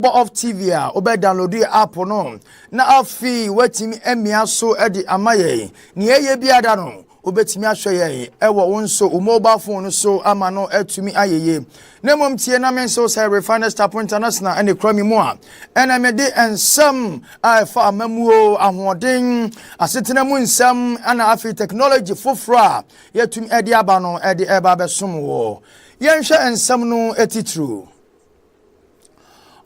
of TV a obe download the app no na afi wetimi emia so edi amaye ne ye biada no obetimi ahwe ye ewo wonso o mobile phone so ama no etumi ayeye na mom tie na men so say Refinery Star International ene krami mu a ena me de ensam afa amamuo ahoden asetena mu ensam ana afi technology fofra yetumi edi aba no edi eba besom wo yenhwe ensam no etitru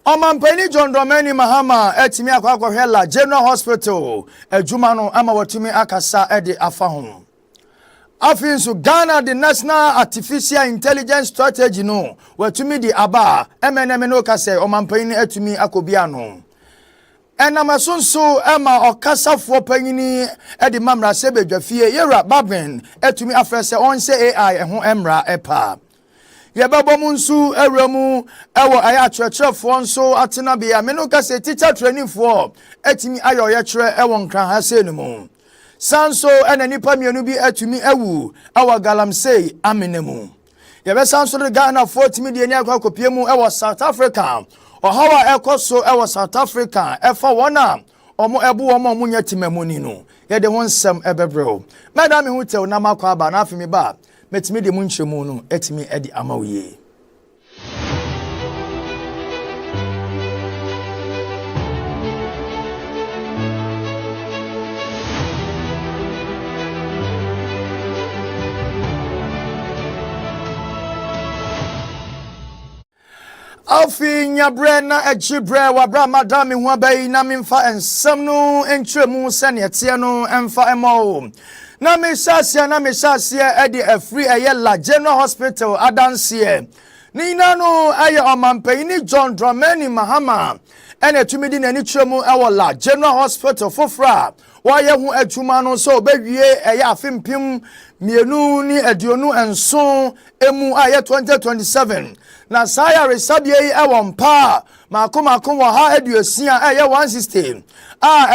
Omampeni John Dramani Mahama etimi akwakwahwela General Hospital adwuma no ama watumi akasa ede afa ho afinso Ghana the National Artificial Intelligence Strategy no watumi di aba MNM no kase omampeni etumi akobia no enamasunso ema okasafo panyini ede mamra sebedwafie yera Babin etumi afrese onse AI eho emra epa Yebabo munsu ewremu ewo aya churchfo nso atena bia me no ka se teacher training for etimi ayo ye kire ewo nkran ha se no mu sanso ena nipa mienu bi etumi ewu awa galamsey amenemu yebe sanso de Ghana 40 million akopie mu ewo South Africa ohawa ekoso ewo South Africa efa wona omo ebu omo munya timamuni no yede wonsam ebebreo madam hu tew na makwa aba na afimi ba metimi de munchemu no etimi edi amawiye Alfi nyabre na ejibre wabra madam hu abai na memfa ensam no entremu sene etie no emfa emo na mesasia edi afri ayela General Hospital adansie ni nanu aye omampeni John Dramani Mahama ene tumidi na ni tremu ewola General Hospital fofra waye hu adwuma no so obewie eye afempim mienu ni aduonu enso emu aye 2027 na saya resabie ewompa makomakom wa ha aduosia eye 160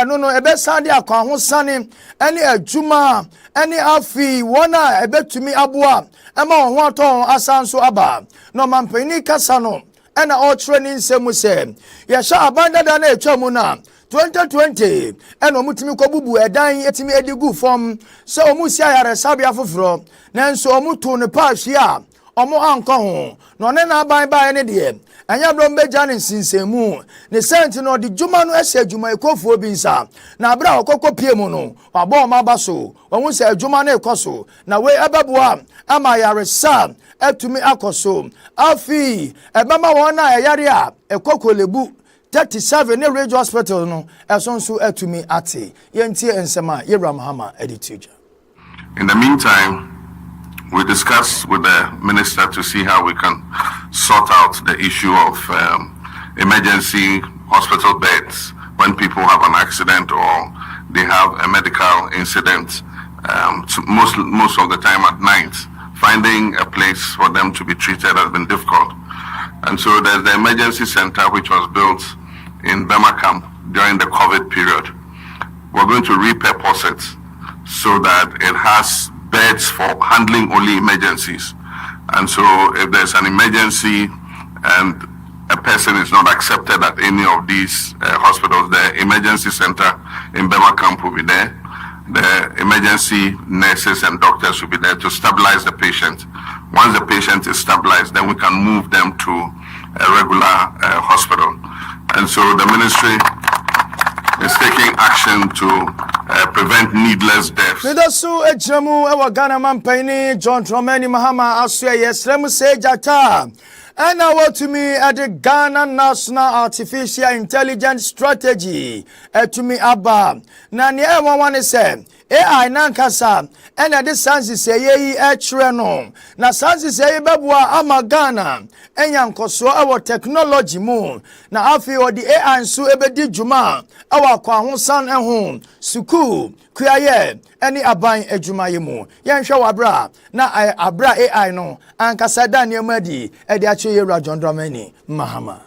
eno no ebesade akwa ho sane ene adwuma ene afi wona ebetumi aboa ema ho aton asanso aba no mampeni kasa no ena all training semu se ya sha abandada na etwamu na 2020 eno mutimi kobubu edan etimi edigu form se omusi ayare sabia foforo nanso omuto ne pa hwia omo anko ho no ne na ban ba ne de anya brombe jane sinsemu ne senti no de juma no ese juma ekofuo bi nsa na abra okokọ pie mu no abo ma baso won se juma na ekoso na we ebeboa ama yare sa etumi akoso afi ebama wona eyare a ekokolebu 37 ne regional hospital no esonso etumi ate yentie ensema Yera Mahama edituja. In the meantime, we discussed with the minister to see how we can sort out the issue of emergency hospital beds when people have an accident or they have a medical incident, most of the time at night. Finding a place for them to be treated has been difficult. And so there's the emergency center which was built in Bema Camp during the COVID period. We're going to repurpose it so that it has beds for handling only emergencies. And so if there's an emergency and a person is not accepted at any of these hospitals, the emergency center in Bema Camp will be there. The emergency nurses and doctors will be there to stabilize the patient. Once the patient is stabilized, then we can move them to a regular hospital. And so the ministry is taking action to prevent needless deaths. Nidasu ejemu ewa Ghana mampeni John Dramani Mahama asue yesremu sejata. Ena watumi ade Ghana National Artificial Intelligence Strategy etumi aba. Na ni ewa wane se AI nankasa ena de sansi seye echre no. Na sansi seye bebwa ama Ghana enya nkoso ewa technology mu. Na afi odi AI nsu ebedi juma ewa kwa honsan ehun suku kuaye eni aban adwuma yemu yenhwe wabra na abra AI no ankasa da ne madi edi ache Yera John Dramani Mahama.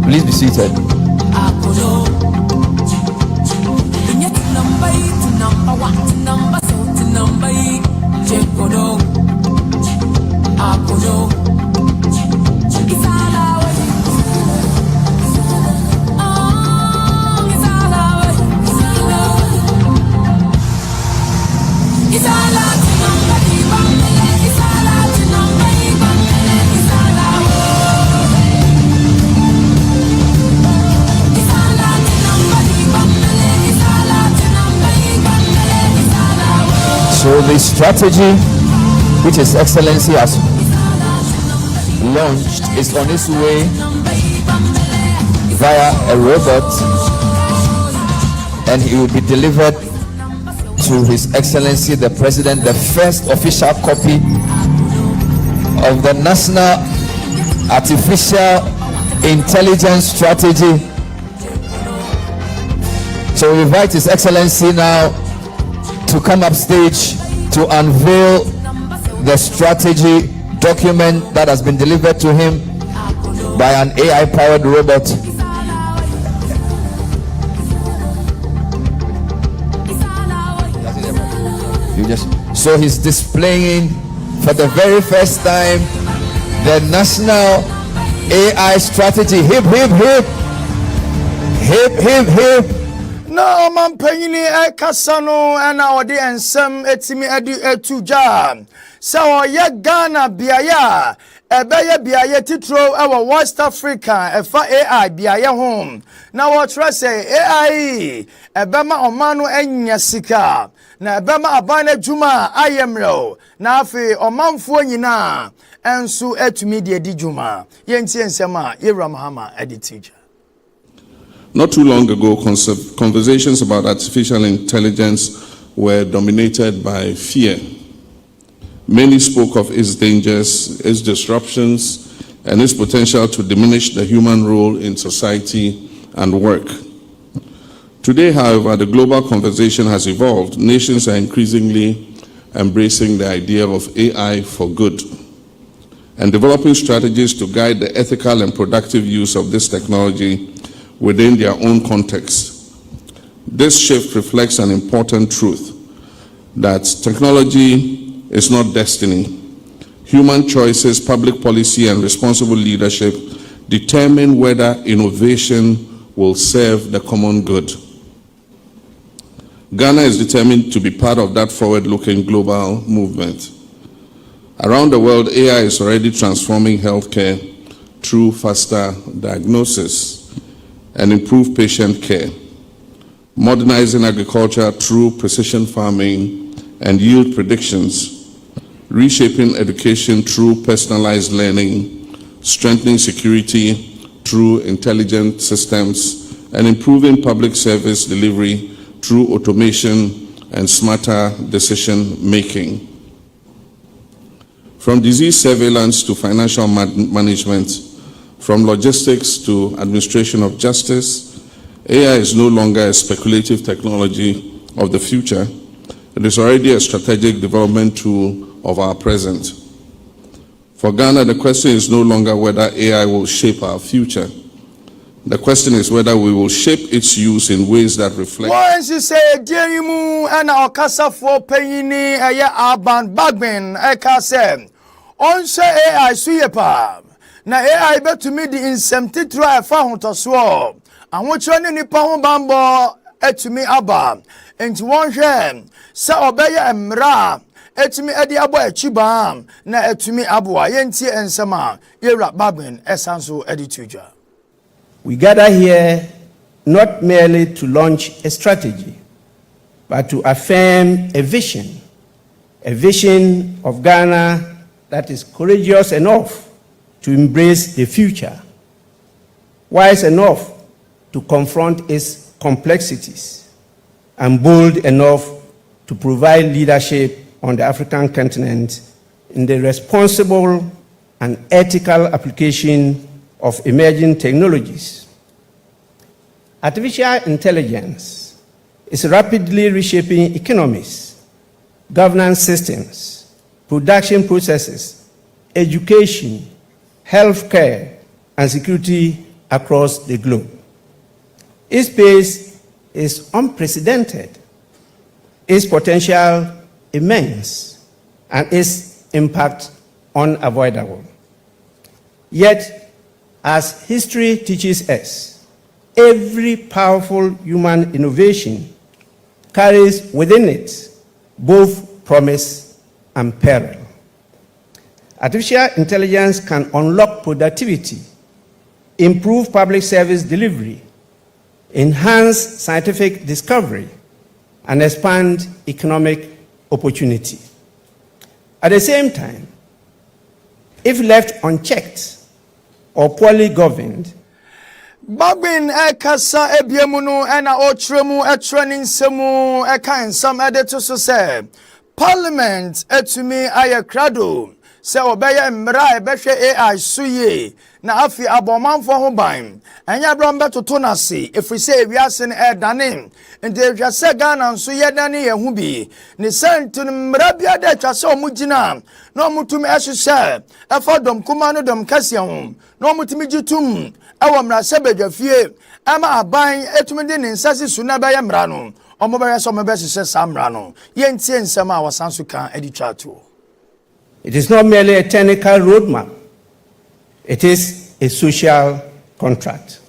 Please be seated. Number 1 number 2 number So the strategy which His Excellency has launched is on its way via a robot, and it will be delivered to His Excellency the President, the first official copy of the National Artificial Intelligence Strategy. So we invite His Excellency now to come up stage to unveil the strategy document that has been delivered to him by an AI-powered robot. So he's displaying for the very first time the national AI strategy. Hip, hip, hip. Hip, hip, hip. Na omampanyini ekasa no na ode ensem etimi adu etuja sa oye Ghana biaya ebeye biaya titro ewo West Africa efa AI biaya home na wo tra say AI ebema omanu enya sika na ebema abana juma ayemro na afi omanfo nyina ensu etumi de di juma yentie ensem a Yewra Mahama editija. Not too long ago, conversations about artificial intelligence were dominated by fear. Many spoke of its dangers, its disruptions, and its potential to diminish the human role in society and work. Today, however, the global conversation has evolved. Nations are increasingly embracing the idea of AI for good and developing strategies to guide the ethical and productive use of this technology within their own context. This shift reflects an important truth, that technology is not destiny. Human choices, public policy, and responsible leadership determine whether innovation will serve the common good. Ghana is determined to be part of that forward-looking global movement. Around the world, AI is already transforming healthcare through faster diagnosis and improved patient care, modernizing agriculture through precision farming and yield predictions, reshaping education through personalized learning, strengthening security through intelligent systems, and improving public service delivery through automation and smarter decision making. From disease surveillance to financial management, from logistics to administration of justice, AI is no longer a speculative technology of the future. It is already a strategic development tool of our present. For Ghana, the question is no longer whether AI will shape our future. The question is whether we will shape its use in ways that reflect. Once you say, Jerimu and our casa for payini, a Alban Bagman, Eka say, on say AI suyepa. Na AI betu mi di insem titro e fa hontoswo anwocho ne nipa ho bambo etumi aba enti won hwe se obeye emra etumi edi abo achiba na etumi aboa yenti ensem a Yewra Bagman esanso edituja. We gather here not merely to launch a strategy, but to affirm a vision of Ghana that is courageous enough to embrace the future, wise enough to confront its complexities, and bold enough to provide leadership on the African continent in the responsible and ethical application of emerging technologies. Artificial intelligence is rapidly reshaping economies, governance systems, production processes, education, healthcare, and security across the globe. Its pace is unprecedented, its potential immense, and its impact unavoidable. Yet, as history teaches us, every powerful human innovation carries within it both promise and peril. Artificial intelligence can unlock productivity, improve public service delivery, enhance scientific discovery, and expand economic opportunity. At the same time, if left unchecked or poorly governed, Babin ekasa ebiemu no ena otremu etrenin semu eka nsam ede to so say parliament etumi aye krado se obeye mra ebehwe AI suye na afi abomanfo ho ban enya bro mbetoto na se efri se ewiase ne edane nde hwase Ghana nso yedane ye hu bi ne sentun mra bia de twase omugina na omutumi ehhehye efodom kuma no dom kase ho na omutumi gitum awo mra se bedwafie ama aban etumi de ne nsase suna ba ye mra no omobere so mobehhehye samra no ye ntie nsema a wasanso kan editwato. It is not merely a technical roadmap, it is a social contract.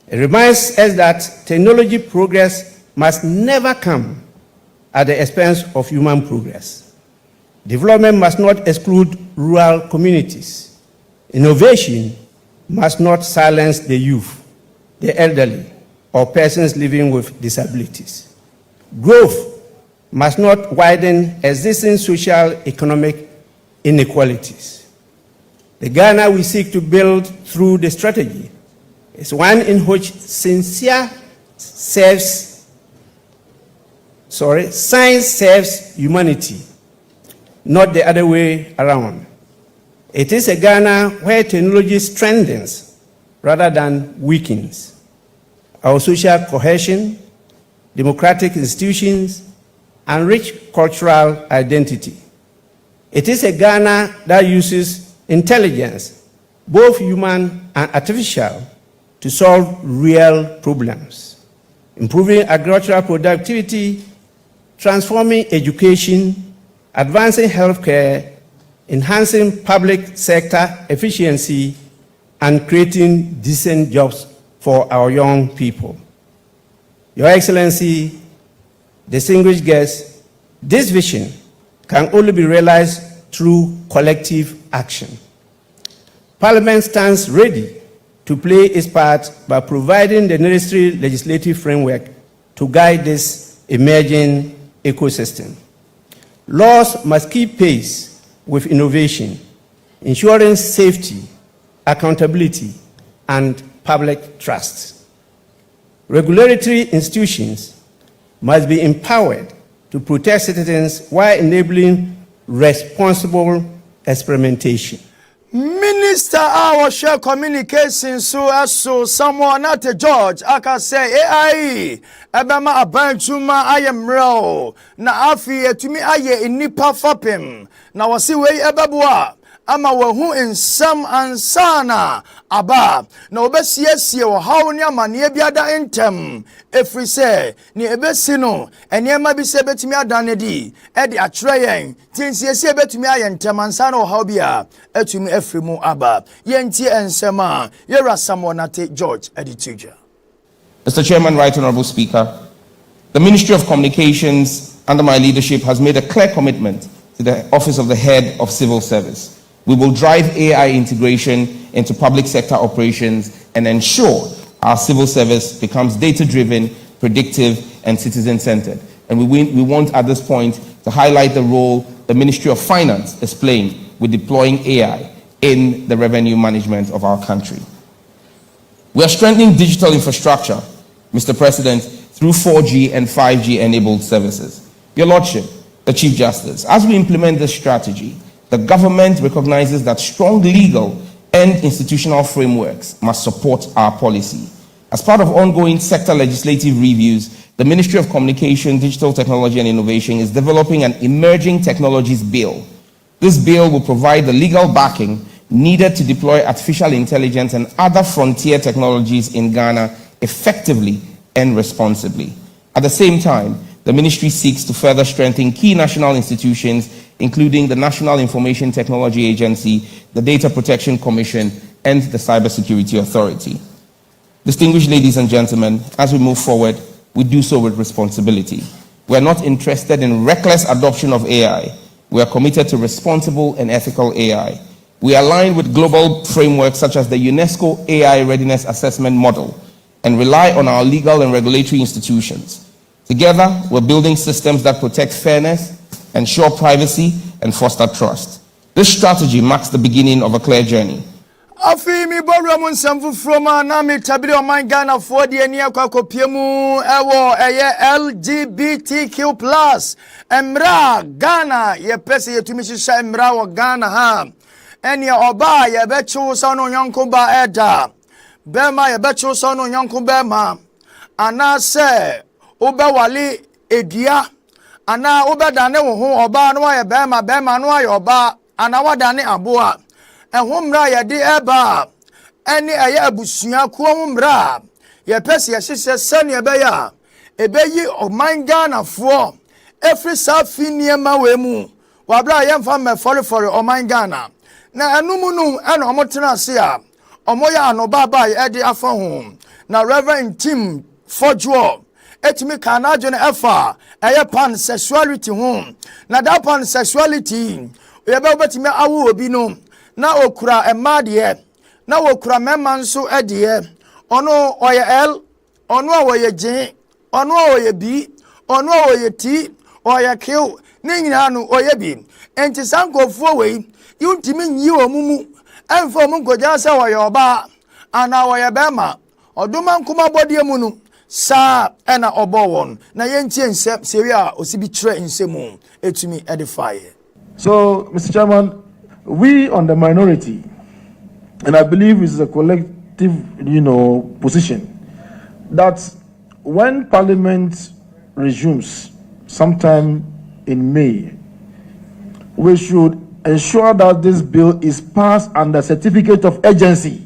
It reminds us that technology progress must never come at the expense of human progress. Development must not exclude rural communities. Innovation must not silence the youth, the elderly, or persons living with disabilities. Growth must not widen existing social, economic inequalities. The Ghana we seek to build through the strategy is one in which science serves humanity, not the other way around. It is a Ghana where technology strengthens rather than weakens our social cohesion, democratic institutions, and rich cultural identity. It is a Ghana that uses intelligence, both human and artificial, to solve real problems, improving agricultural productivity, transforming education, advancing healthcare, enhancing public sector efficiency, and creating decent jobs for our young people. Your Excellency, distinguished guests, this vision can only be realized through collective action. Parliament stands ready to play its part by providing the necessary legislative framework to guide this emerging ecosystem. Laws must keep pace with innovation, ensuring safety, accountability, and public trust. Regulatory institutions must be empowered to protect citizens while enabling responsible experimentation. Minister our share communication so someone at George aka say AI ebema abantuma ayemro na afi etumi aye inipa fapem na wasi wei ebeboa ama wahu ensam ansana aba na obesiesie wo hawo ne amane biada entem efri se ne ebesi no enema bi se betumi adane di e de atreyen tinsiesie betumi ayentem ansana wo hawo bia etumi efri mu aba yenti ensema yera samonate George Edituja. Mr. Chairman, Right Honorable Speaker, the Ministry of Communications under my leadership has made a clear commitment to the Office of the Head of Civil Service. We will drive AI integration into public sector operations and ensure our civil service becomes data-driven, predictive, and citizen-centered. And we want at this point to highlight the role the Ministry of Finance is playing with deploying AI in the revenue management of our country. We are strengthening digital infrastructure, Mr. President, through 4G and 5G enabled services. Your Lordship, the Chief Justice, as we implement this strategy, the government recognizes that strong legal and institutional frameworks must support our policy. As part of ongoing sector legislative reviews, the Ministry of Communication, Digital Technology and Innovation is developing an emerging technologies bill. This bill will provide the legal backing needed to deploy artificial intelligence and other frontier technologies in Ghana effectively and responsibly. At the same time, the ministry seeks to further strengthen key national institutions, including the National Information Technology Agency, the Data Protection Commission, and the Cybersecurity Authority. Distinguished ladies and gentlemen, as we move forward, we do so with responsibility. We are not interested in reckless adoption of AI. We are committed to responsible and ethical AI. We align with global frameworks such as the UNESCO AI Readiness Assessment Model and rely on our legal and regulatory institutions. Together, we're building systems that protect fairness, ensure privacy, and foster trust. This strategy marks the beginning of a clear journey. Afi mi bɔwura mu nsɛm foforɔ ma na me tabiri ɔman Ghana foɔ de ani akɔ akɔpie mu ɛwɔ ɛyɛ LGBTQ+ mmra Ghana yɛpɛ sɛ yɛtumi hyehyɛ mmra wɔ Ghana ha ɛnea ɔbaa yɛbɛkyew sɛ no nyɔnko ba ɛda bɛrima yɛbɛkyew sɛ no nyɔnko bɛrima anaasɛ wobɛwale edua anaa wobɛdane wo ho ɔbaa no ayɛ bɛrima bɛrima no ayɛ ɔbaa anaa wadane aboa ehumra yɛde ɛba ɛne ɛyɛ abusua kuo humra yɛpɛ sɛ yɛhyehyɛ sɛnea ɛbɛyɛ ɛbɛyi ɔman Ghanafoɔ ɛfiri saa fi nneɛma wɔ mu wabra yɛmfa mmɛfɔrefɔre ɔman Ghana na ɛnum no ɛna ɔmo tena ase a ɔmo yɛ anobaaba yɛde afa ho na Reverend Tim Fodjo etimi kana adwene ɛfa ɛyɛ pansexuality ho na that pansexuality yɛbɛtumi awo obi no na okura emadeɛ na okura mema nso ɛdeɛ ɔno ɔyɛ L ɔno a ɔyɛ J ɔno a ɔyɛ B ɔno a ɔyɛ T ɔyɛ Q ne nyinaa no ɔyɛ bi enti sankofoɔ wei yuntimi nyi omumu ɛmfa omu nkogya sɛ ɔyɛ ɔbaa ana ɔyɛ bɛma ɔdoma nkoma bɔdeɛ mu no saa ɛna ɔbɔ wɔn na yɛntie nsɛm sewi a osibi kyerɛ nsɛmu etumi edify. So Mr. Chairman, we on the minority, and I believe it's a collective, position, that when Parliament resumes sometime in May, we should ensure that this bill is passed under certificate of urgency.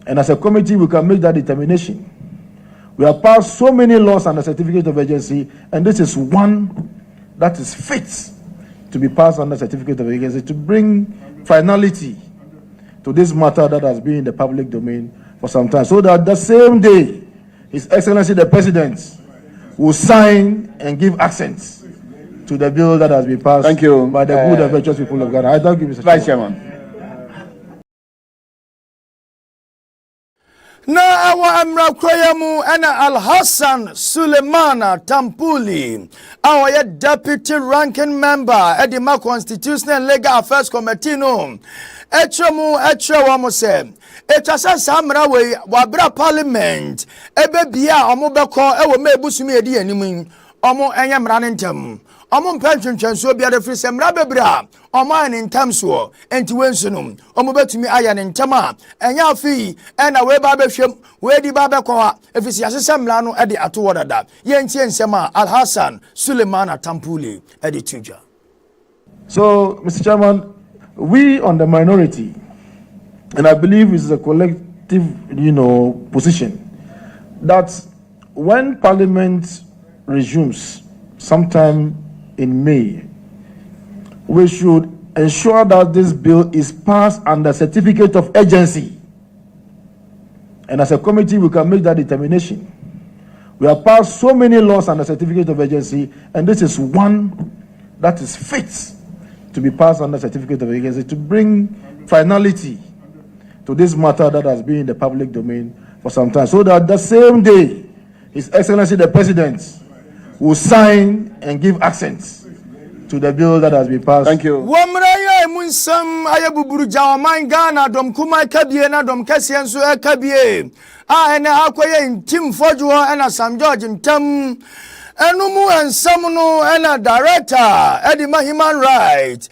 And as a committee, we can make that determination. We have passed so many laws under certificate of urgency, and this is one that is fit to be passed under certificate of urgency to bring finality to this matter that has been in the public domain for some time, so that the same day His Excellency the President will sign and give accent to the bill that has been passed by the good and virtuous people of Ghana. I thank you, Mr. Vice Chairman. Na awa amra kroyamu ana Al-Hassan Sulemana Tampuli our deputy ranking member Edima Constitutional and Legal Affairs Committee no etwamu se etwasa samra we wabra parliament ebe bia omo beko ewo mebusumi edi anim omo enye mra ne ntem omo mpantwentwenso bia de free se mra bebra omo ane ntam so enti wensunum omo betumi aya ne ntam a enya afi ena we ba behwem we di ba beko a efisi asese mra no e de ato wodada ye ntie nsem a Al-Hassan Sulemana Tampuli e de tuja. So Mr. Chairman, we on the minority, and I believe it's a collective, position, that when Parliament resumes sometime in May, we should ensure that this bill is passed under certificate of urgency. And as a committee, we can make that determination. We have passed so many laws under certificate of urgency, and this is one that is fit to be passed under certificate of urgency to bring finality to this matter that has been in the public domain for some time, so that the same day His Excellency the President will sign and give accent to the bill that has been passed. Thank you. Wamraya munsam ayabuburu jawaman Ghana dom kuma kabie na dom kasienso kabie ena akoye Tim Fodjo ena Sam George ntam enumu ensam no ena director Edima Human Rights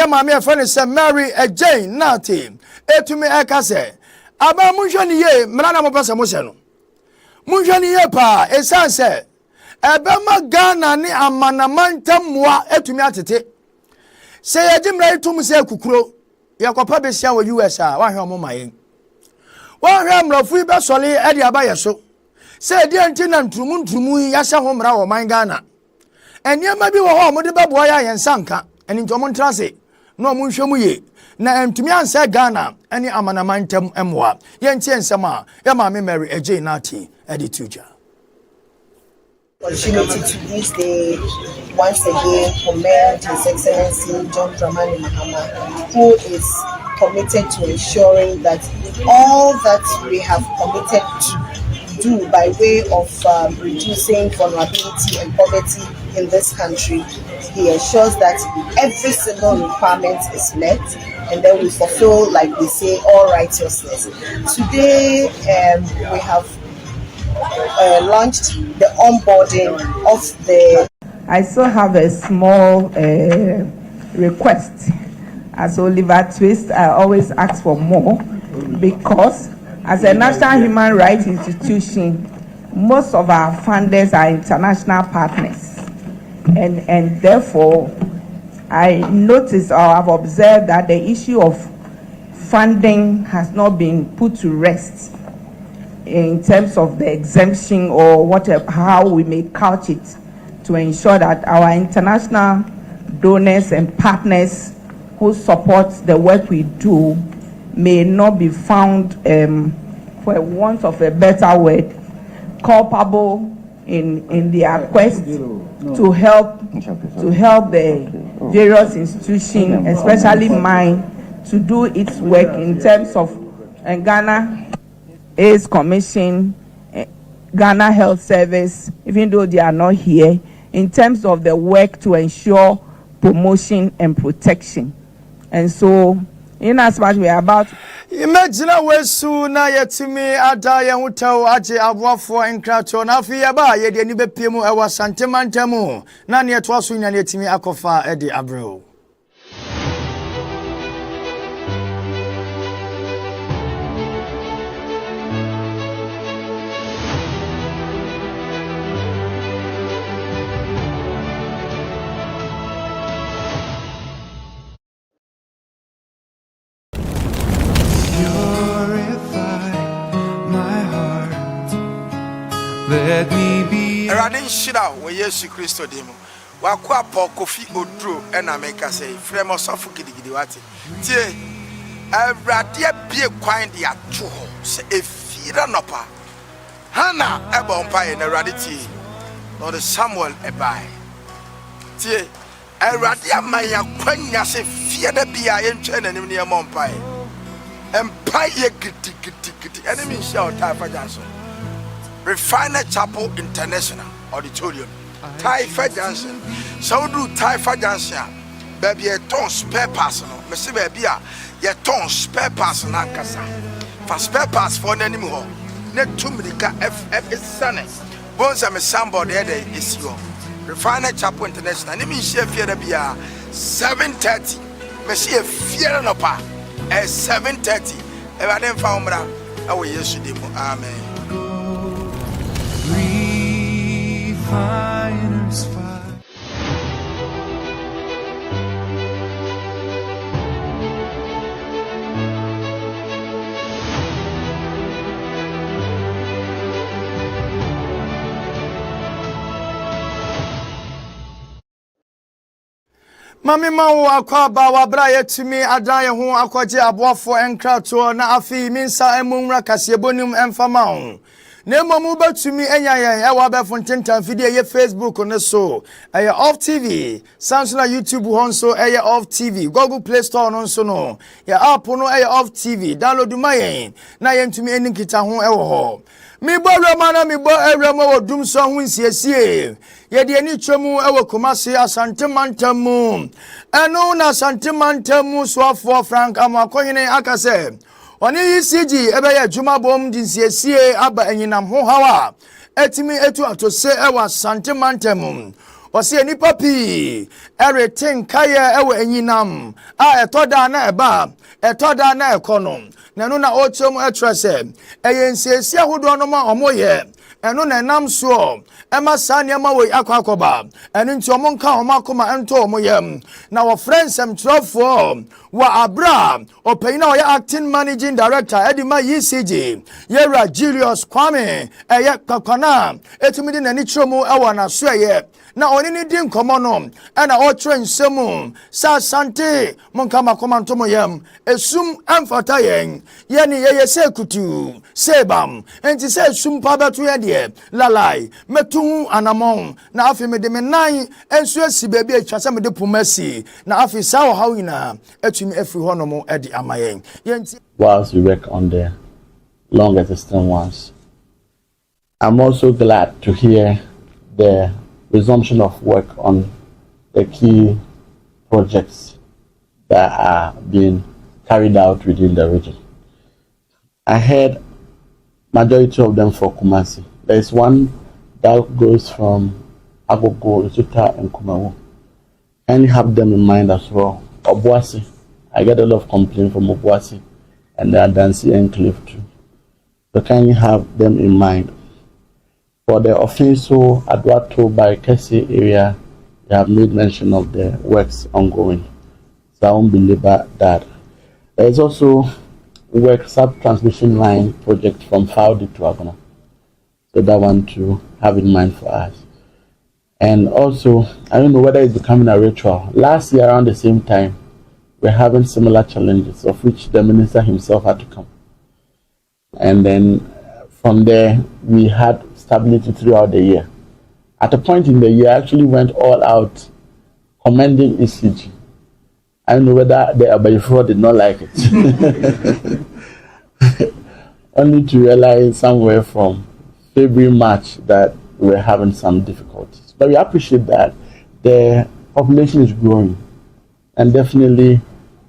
mama e friend se Mary Jane Nati etumi ekase aba munhwani ye mra na mopasa mo se no munhwani ye pa esanse ebema Ghana ni amanamantam moa etumi atete se yegimra itum se kukuro yakopa besia wo US a wa hwe omo mayen wa hwe mrafu be sole e de aba yeso se de anti na ntrumu yahye ho mra wo man Ghana eniema bi wo ho mo de bebo ya yensanka eni ntomo ntrase no mo nhwe mu ye na entumi ansa Ghana eni amanamantam emoa ye ntie nsema ya maame Mary Ejay Nati edi tuja. Opportunity to this day once again commend His Excellency John Dramani Mahama, who is committed to ensuring that all that we have committed to do by way of reducing vulnerability and poverty in this country, he ensures that every single requirement is met, and then we fulfill, like we say, all righteousness. Today, we have launched the onboarding of the... I still have a small request. As Oliver Twist, I always ask for more, because as a national human rights institution, most of our funders are international partners, and therefore I noticed, or I've observed, that the issue of funding has not been put to rest in terms of the exemption or whatever, how we may couch it to ensure that our international donors and partners who support the work we do may not be found, for want of a better word, culpable in their quest to help the various institutions, especially mine, to do its work in terms of Ghana AIDS Commission, Ghana Health Service, even though they are not here, in terms of the work to ensure promotion and protection. And so, in as much we are about... Imagine we soon na yetimi ada ye hutaw age aboafo enkrato na afi ya ba ye de ni bepiemu e wasantemantemu na ne to aso nya yetimi akofa e de abreo. Let me be. Radin Shida, where Yesu Christo demo. Wakwa po kofi odro and America say, Fremo sofu gidigidiwati. Tie, Radia be a quiet ya chuho, say a feeder nopa. Hana eba umpire in a raditi, or the Samuel ebai. Tie, Radia maya quenya say fear the beer and chain and near Mompire. Empire giddy, enemy shout Taifa Johnson. Refiner Chapel International Auditorium. Taifa Johnson. So do Taifa Johnson. Baby, a ton spare personal. Messi baby, a ton spare personal kasa. For spare pass for any more. Net 2 Medica FF is sunny. Bones am a somebody is you. Refiner Chapel International. And mean share fear the beer 7:30. Messi a fear no pa. At 7:30. If I didn't found out, I will yesterday. Amen. Refiner's fire. Mami mawo akwa ba wabra yetumi adan ho akwaje aboafo enkrato na afi minsa emumra kasebonum emfama ho. Nemo batumi enyayen e wa be fontentan video ye Facebook ne so eye off TV Samsung YouTube honso eye off TV Google Play Store no so no ya app no eye off TV download mayen na yentumi enikita ho e wo ho mi bo rema na mi bo ewrema wo dum so ho nsiesie ye de ani twemu e wo Kumasi Asantemantamu eno na Asantemantamu so afo Frank Amakohene akase Oni ECG ebe ya juma bom dinsiesie aba enyinam ho hawa etimi etu atose ewa Asantemantamu Wasi nipa pi everything kaya ewa enyinam a etoda na eba etoda na ekono nanu na otom etrese eyensiesie hodo no ma omoye eno na nam so ema sane ma we akwakoba eno nti omo nka omo akoma ento omo yem na wo friends em 12 wa abra opeyina oya acting managing director edima ECG Yera Julius Kwame eye kakana etumidi na ni chiromu ewa na so eye na oni ni din komo no na o tren semu sa sante monka makoma ntomo yem esum amfata yen ye ni ye se kutu sebam enti se esum pa beto ye de deɛ lalai metu anamon na afi me de me nan enso asi baabi a twase me de pomasi na afi saa how nyina atumi afiri hɔ no mo edi amayen yenti whilst we work on the long existing ones. I'm also glad to hear the resumption of work on the key projects that are being carried out within the region. I heard majority of them for Kumasi. There is one that goes from Agogo, Isuta, and Kumawu. And you have them in mind as well. Obuasi, I get a lot of complaints from Obuasi and the Adansi enclave too. So can you have them in mind? For the Offenso Adwato by Kese area, they have made mention of the works ongoing. So I won't belabor that. There is also work sub-transmission line project from Faudi to Agona. So that one to have in mind for us. And also, I don't know whether it's becoming a ritual. Last year around the same time, we're having similar challenges of which the minister himself had to come. And then from there, we had stability throughout the year. At a point in the year, I actually went all out commending ECG. I don't know whether the Abayifo did not like it. Only to realize somewhere from February, March that we were having some difficulties. But we appreciate that the population is growing. And definitely,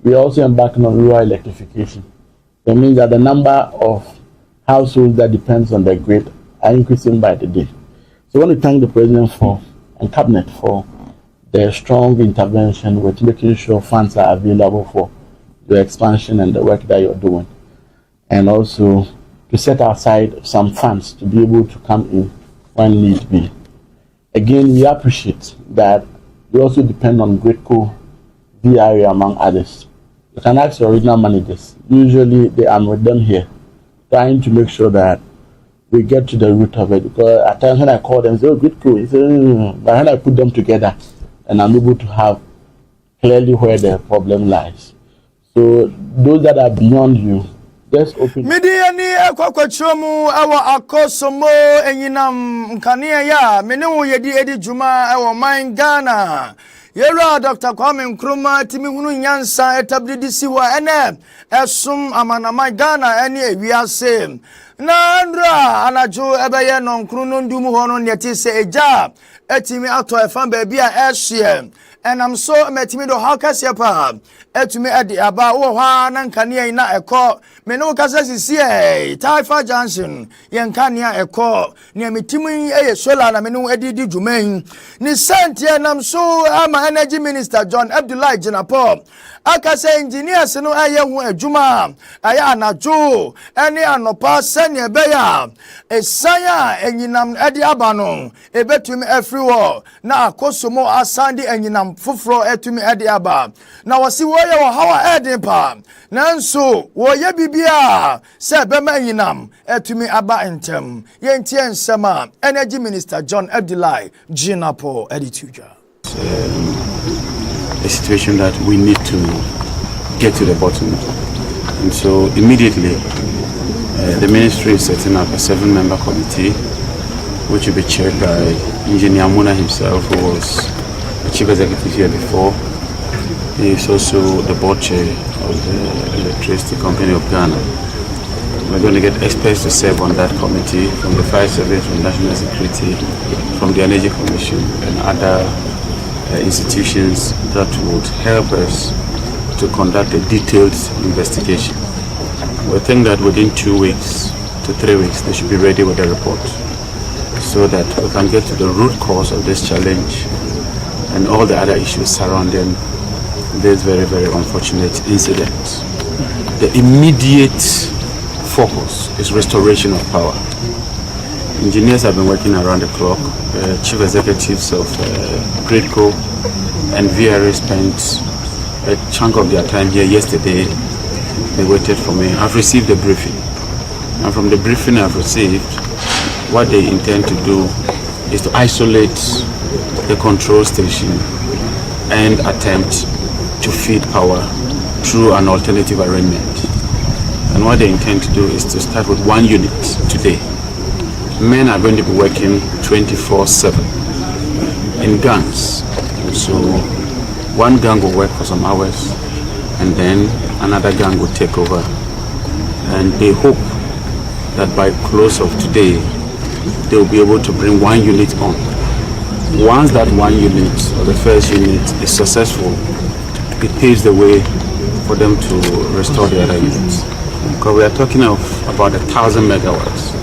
we are also embarking on rural electrification. That means that the number of households that depends on the grid are increasing by the day. So I want to thank the President for and Cabinet for the strong intervention with making sure funds are available for the expansion and the work that you're doing. And also to set aside some funds to be able to come in when need be. Again, we appreciate that we also depend on Gridco, VRA, among others. You can ask your regional managers. Usually they are with them here, trying to make sure that we get to the root of it. Because at times when I call them, they say, oh, Gridco, but when I put them together, and I'm able to have clearly where the problem lies. So those that are beyond you, just open. Media ni ekwakwachromu awa akosomo enyinam nkania ya menemu yedi edi juma awa main Ghana. Yera Dr. Kwame Nkrumah timi hunu nyansa etablidi siwa ene esum amanama Ghana eni ewiase. Na andra anajo ebeye no nkruno ndumu hono neti se eja etimi ato efan baby a ehye. And I'm so metimido how kasiepa etumi edi aba wo hwa na nkania ina eko me no kasa sisie Taifa Johnson ye nkania eko ne metimu eye solar na me no edi di dwuman ni sentie nam so ama energy minister John Abdullah Jinapo akasa engineers no aye hu adwuma aya anajo ene anopa sene beya esanya enyinam edi aba no ebetumi afriwo na akosomo asande enyinam fufuro etumi edi aba na wasi woye wo hawa edi pa nanso woye bibia se bema enyinam etumi aba entem yentie nsema energy minister John Abdullah Jinapo edituja. A situation that we need to get to the bottom of. And so immediately the ministry is setting up a 7-member committee which will be chaired by Engineer Muna himself, who was the chief executive here before. He is also the board chair of the Electricity Company of Ghana. We're going to get experts to serve on that committee from the Fire Service, from National Security, from the Energy Commission and other institutions that would help us to conduct a detailed investigation. We think that within 2 weeks to 3 weeks they should be ready with a report so that we can get to the root cause of this challenge and all the other issues surrounding this very, very unfortunate incident. The immediate focus is restoration of power. Engineers have been working around the clock. Chief executives of Gridco and VRA spent a chunk of their time here yesterday. They waited for me. I've received a briefing. And from the briefing I've received, what they intend to do is to isolate the control station and attempt to feed power through an alternative arrangement. And what they intend to do is to start with one unit today men are going to be working 24/7 in gangs. So one gang will work for some hours and then another gang will take over. And they hope that by close of today, they will be able to bring one unit on. Once that one unit or the first unit is successful, it paves the way for them to restore the other units. Because we are talking of about 1,000 megawatts.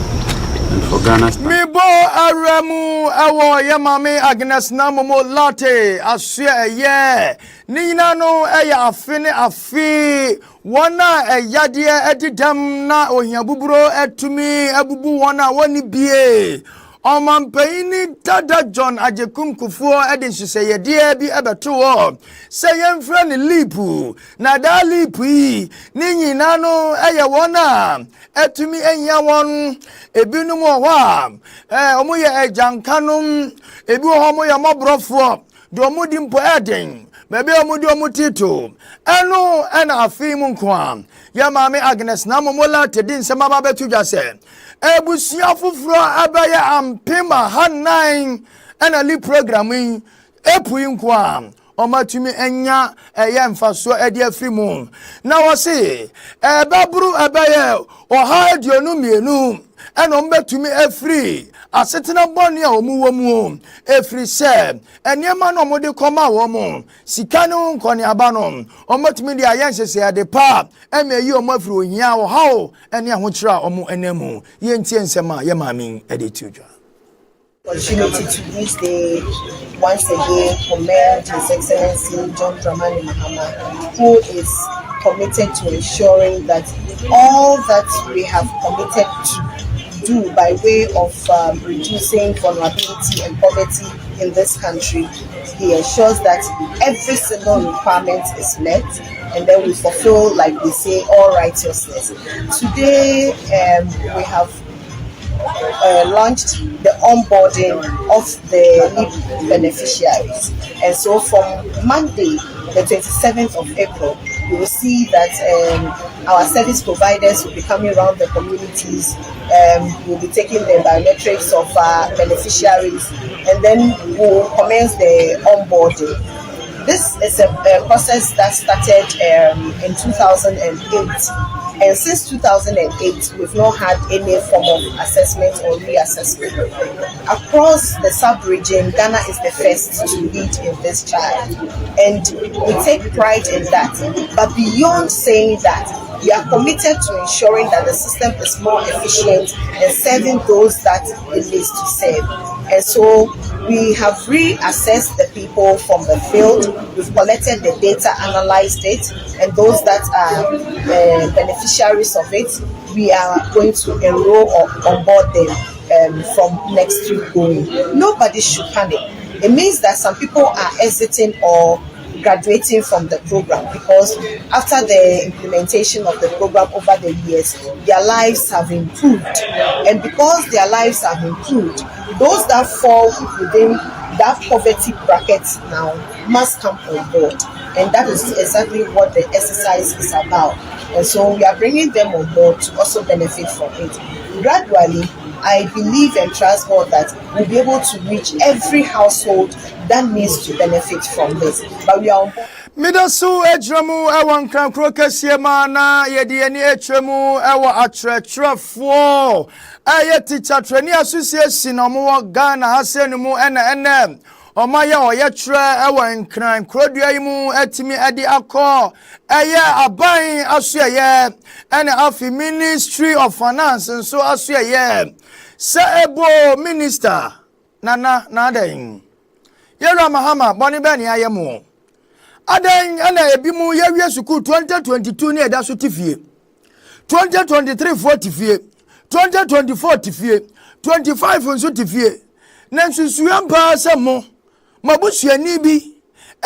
And for Ghana... Mibo Aremu Ewo Yamami Agnes Namomo Latte Asya Ye Nina no Eya Afine Afi Wana Eyadia Edidam na Ohiabuburo Etumi Ebubu Wana Wani Bie Omampaini Dada John Ajekum Kufuo Edin Shiseye Die Bi Ebetuo Seyen Friend Lipu Na da Lipu Nini Nano Eya Wana Etumi Enya Won Ebinum Wa Omoye Ejankanum Ebi Homoya Mobrofo Domudi Mpo Eden Bebe omudi omutito eno ena afimu nkwa ya mame Agnes na momola tedin sema ba betudwa se ebusia fufuro abaye ampema hanan ena li programming epu nkwa omatumi enya eye mfaso edi afimu na wose baburu abaye oha aduonu mienu ena mbetumi afri asetena boni a omuwomu efri se eniema no mode koma wo mu sikanu nkoni aba no omatumi dia yenhese ade pa emeyi omafri ohia wo hawo ene ahokyira omu enemu yentie nsema ye mamin ede tudwa opportunity to use the once again commend His Excellency John Dramani Mahama, who is committed to ensuring that all that we have committed to do by way of reducing vulnerability and poverty in this country, he ensures that every single requirement is met, and then we fulfill, like they say, all righteousness. Today, we have launched the onboarding of the NIP beneficiaries, and so from Monday, the 27th of April, you will see that our service providers will be coming around the communities. We'll be taking the biometrics of beneficiaries, and then we'll commence the onboarding. This is a process that started in 2008. And since 2008, we've not had any form of assessment or reassessment. Across the sub-region, Ghana is the first to lead in this charge. And we take pride in that. But beyond saying that, we are committed to ensuring that the system is more efficient and serving those that it needs to serve. And so we have reassessed the people from the field. We've collected the data, analyzed it, and those that are beneficiaries of it, we are going to enroll or onboard them from next week going. Nobody should panic. It means that some people are exiting or graduating from the program because after the implementation of the program over the years, their lives have improved. And because their lives have improved, those that fall within that poverty bracket now must come on board. And that is exactly what the exercise is about. And so we are bringing them on board to also benefit from it. Gradually, I believe and trust God that we'll be able to reach every household that needs to benefit from this. But we are on board. Midasu ejramu ewan kran krokesie mana yedi eni etremu ewa atretrefo aye teacher training association omo Ghana hasenu mu ene omaya oyetre ewa nkran krodua yimu etimi edi akọ eye aban asuye ene afi Ministry of Finance nso asuye se ebo minister nana naden Yera Mahama boni bani ayemu Aden ana ebimu yewie suku 2022 ne eda so tifie 2023 40 2024 tifie 25 nso tifie na nsusuya mpa semo mabusuani bi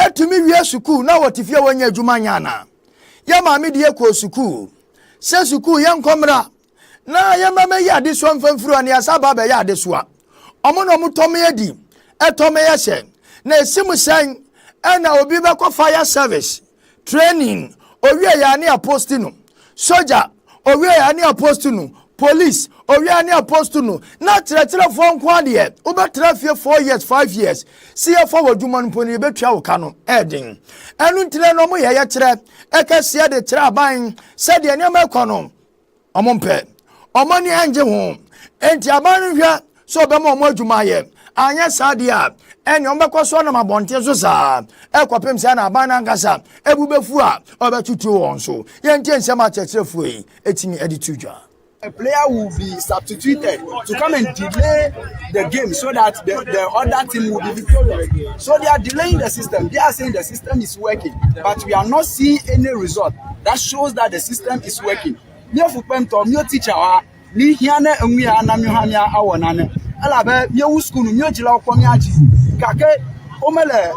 etumi wie suku na wotifie wanya adwuma nyana ya maame de ekọ suku se suku ye nkomra na ye mama ya de so mfamfuru ani asaba ba ya de so a omo no mutome edi etome ye hye na esimu san ena obi be ko fire service training owie ya ne apostino soldier owie ya ne apostino police owia ne apostle no na tere fo nko de obetra fie 4 years 5 years see for adwuma no poni betua wo ka no edin enu ntire no mo ye kire ekase de tere aban se de ne makono omompe omani anje ho enti aban hwa so be mo adwuma ye anya sade a eni ombekọ so na mabonte so sa ekwapem se na aban na nkasa ebubefu a obetutu won so ye ntie ma chechefu yi etimi editujwa. A player will be substituted to come and delay the game so that the other team will be victorious. So they are delaying the system. They are saying the system is working, but we are not seeing any result that shows that the system is working. New fupemto, new teacher, ni hiane enwi ana mi hamia awonane. Alabe new school, new jila okomiaji. Kake omele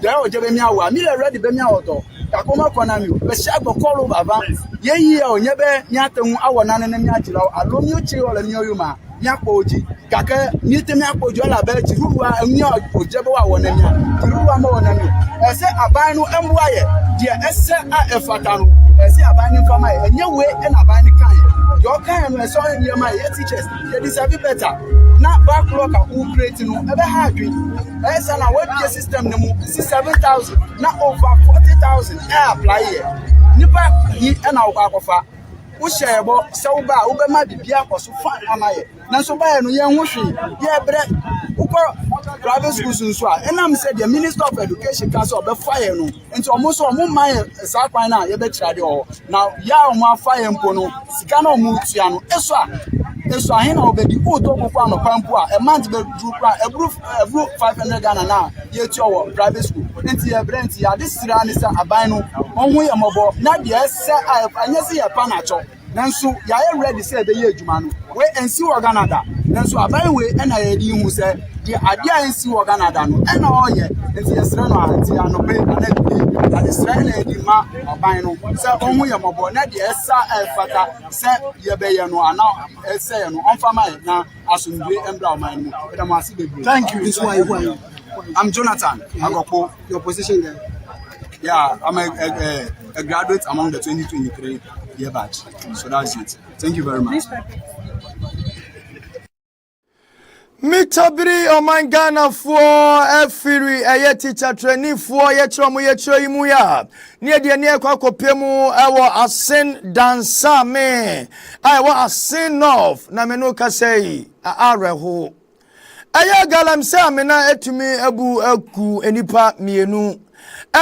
de ojebe mi awa. Mi le ready be mi awoto. Kakoma konami be shagbo kolo baba ye yi o nyebe nyatehu awonane na miagila alomi ochi ole mi oyuma nyapoji kake nite mi apoji ola be tiruwa enyi ojebe wa wonami tiruwa ma wonami ese aban no embuaye de ese a efatano ese aban ni fama enye we na aban ni kan your kind no so enye ma ye teachers they deserve better na backlog a who create no ebe ha adwi ese na we be system no mu 7,000 na over 40,000 apply here nipa yi na akwafa wo shebo se wo ba wo be ma bibia koso fa amaye na so ba ye no ye hwehwe ye bre uko private schools nso a enam say the minister of education can so be fire no enti omo so omo man sa kwan na ye be kira de o na ya omo afire mpo no sika na omo tua no eso ahe na obedi uto kokwa amapampo a month be dru pra ebru 500 Ghana na ye tua wo private school enti ye brent ya this sira ni sa aban no onhu ye mobo na de ese anyese ye pa na cho nanso ya ye ready say be ye adwuma no we ensi wo Canada nanso aban we na ye di hu say the idea ensi wo Canada no na oye enti ye sira no anti anope na de sira na di ma aban no say onhu ye mobo na de esa fata say ye be ye no ana ese ye no onfama na asundwe embra man no. Thank you. This why who are you? I'm Jonathan Agopo. Your position there? Yeah, I'm a graduate among the 2023 year batch. So that's it. Thank you very much. Mitabiri oman Ghana for efiri eye teacher trainee for ye chomo ye choimu ya ne de ne kwa kopemu ewo asen dansa me ai wa asen of na me no ka sei areho eye galam se amena etumi ebu aku enipa mienu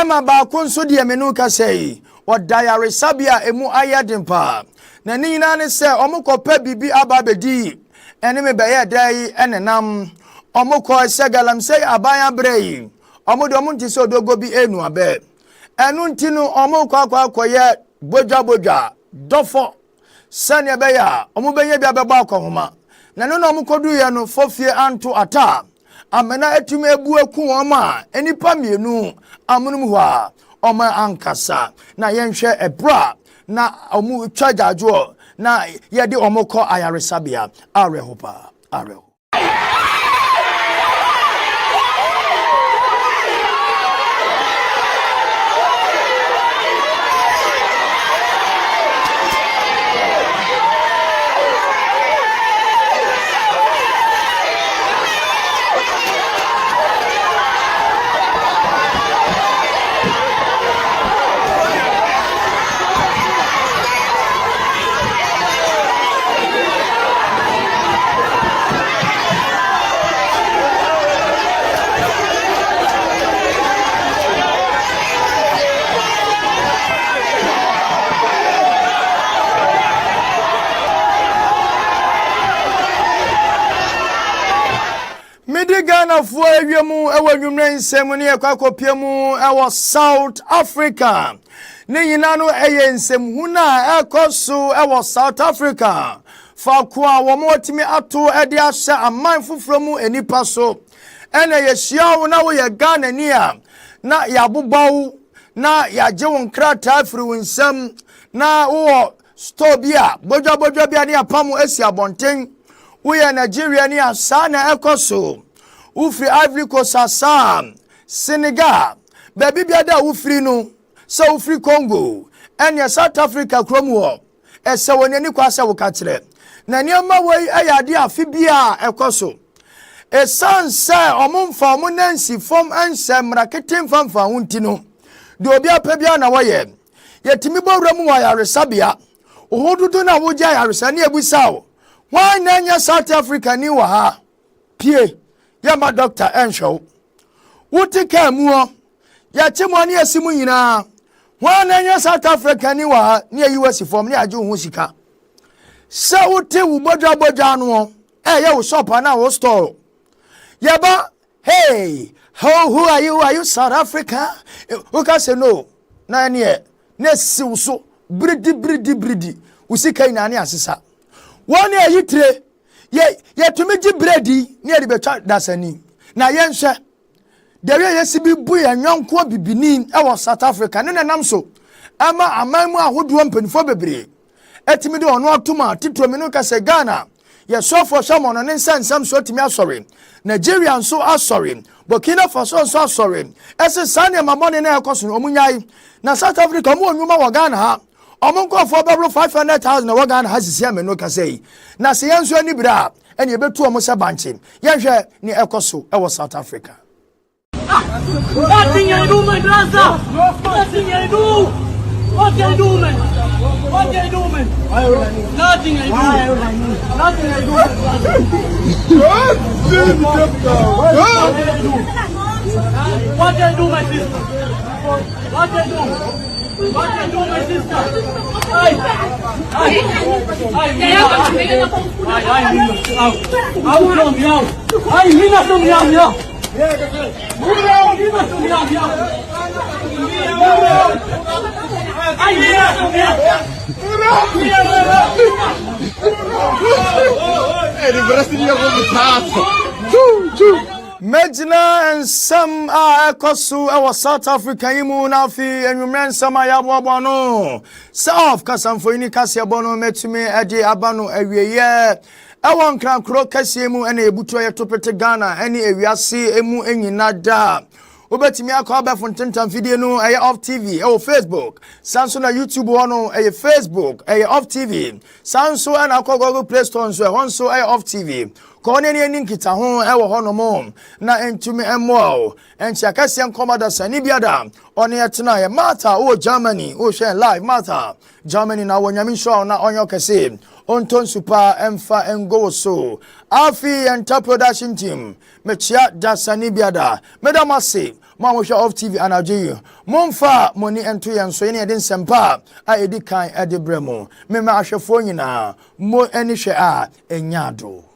ema ba ko nso de me no ka sei o diary sabia emu ayadempa na ni na ne se omukopa bibi ababedi ene me beye dai enenam omukọ segalam say abaya brei omudo munti so dogo bi enu abe enu ntinu omukọ akwakoye bojabojwa dofo sane beya omubenye bia beba akohoma na no omukodu ye no fofie anto ata amena etumi ebu eku oma enipa mienu amunum ho a oma ankasa na yenhwe ebra na omu twajajo na yedi omoko ayaresabia arehopa areho. Ghana for ewiemu ewo nwumre nsem ne yakwakopiemu ewo South Africa ne nyina no eye nsem huna ekoso ewo South Africa fa kwa wo motimi ato ede ahye aman fofromu enipa so ene ye hia na wo ye Ghana ni a na yabobawo na yaje won krata afiri wonsam na wo store bia bojabojwa bia ne apamu esi abonten wo ye Nigeria ni asa na ekoso ufri Ivory Coast Assam Senegal baby biada ufri no so ufri Congo enya South Africa kromu ese woni kwa se wo ka kire na nneɛma wei ɛyɛ ade afe bi a ɛkɔ so esan sɛ ɔmomfa ɔmo nansi fam ansɛ mrakete mfamfa ho nti no de obi apɛ bia na wɔyɛ yɛtumi bɔwura mu wɔ ayaresabea ohododo na wogya ayaresa ne ebusa wo wan na nya South Africa ni wɔ ha pie yɛma doctor ɛnhwɛ wo wote ka mu hɔ yɛkye mo ne yɛsi mu nyinaa wan na nya South Africa ni wɔ ha ne US fam ne agye ho sika sɛ wote wo bodwa no ɛyɛ wo shop na wo store yɛba hey who are you South Africa who can say no na ne siw so bridi usika ina ne asesa woni ayitire ye tumi gi bredi ne de betwa dasani na yenhwe dewe yesibi bu ye nyonko bibini e wo South Africa ne nam so ama amanmu ahodo mpanifo bebre etimi de ono atuma titomi no ka se Ghana ye sofo shamono ne nsensam so timi asori Nigeria nso asori Burkina Faso nso asori ese sane mamone na ekoso no omunyai na South Africa mo onwuma wo Ghana ha omonko for bebro 500,000 na wo Ghana ha sisi ameno ka sei na se yenso ani bra ene betu omo se banche yenhwe ni ekoso e wo South Africa. Nothing you do, my brother. Nothing you do. What you do, man? What you do, man? Nothing you do. Nothing you do. What you do, my sister? What you do? What you do, my sister? Medina and some ekosu our South Africa imu na fi enwumren sama ya bono South kasamfo ni kasia bono metumi ade abano awieye ewon krankro kasie mu ena ebuto ye topete Ghana ene ewiase emu enyina da obetimi akọ ba fontentam video no eye off TV e Facebook sanso na YouTube wono eye Facebook eye off TV sanso na akọ Google Play Store so honso eye off TV kone ni nkita ho e wo hono mo na entumi emo enchi akase nkomada sani biada one yetena ye mata o Germany o share live mata Germany na wonyami show na onyo kase onton super emfa engo so afi enter production team mechia da sani biada medamase ma wo share off TV anaje momfa moni ento yenso ye ne de nsempa a edi kan ede bremo me ma ahwefo nyina mo eni hwe a enyado